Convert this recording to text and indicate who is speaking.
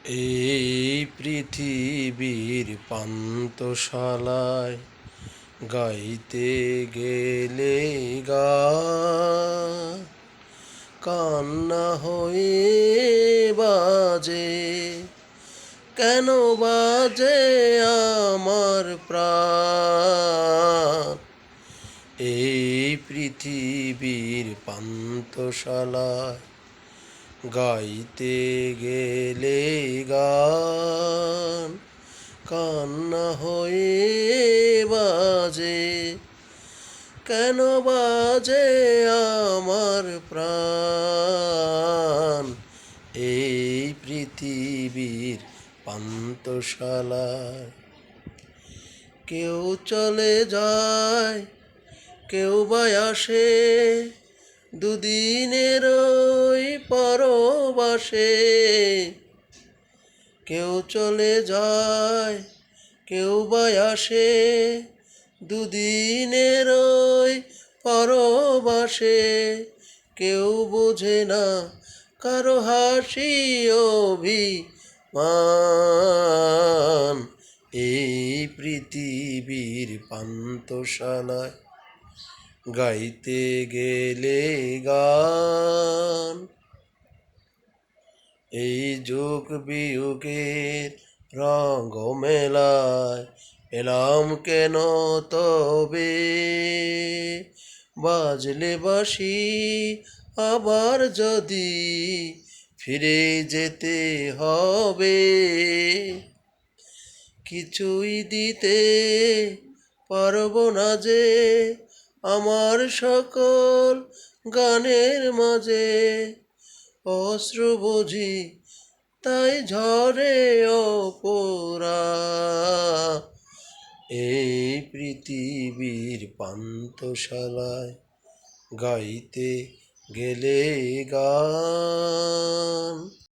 Speaker 1: এই পৃথিবীর পান্থশালায় গাইতে গেলে গান কান্না হয়ে বাজে, কেন বাজে আমার প্রাণ। এই পৃথিবীর পান্থশালায় গাইতে গেলে গান কান্না হয়ে বাজে, কেন বাজে আমার প্রাণ। এই পৃথিবীর পান্থশালায় কেউ চলে যায়, কেউ বা আসে, দুদিনের ওই পরবাসে। কেউ চলে যায়, কেউ বা আসে, দুদিনের ওই পরবাসে। কেউ বোঝে না কারো হাসি অভিমান। এই পৃথিবীর পান্থশালায় গাইতে গেলে গান। এই যুগ বিয়োগের রঙ মেলায় এলাম কেন তবে, বাজলে বাঁশি আবার যদি ফিরে যেতে হবে। কিছুই দিতে পারবো না যে আমার সকল গানের মাঝে, অশ্রু বুঝি তাই ঝরে অপরা। এই পৃথিবীর পান্থশালায় গাইতে গেলে গান।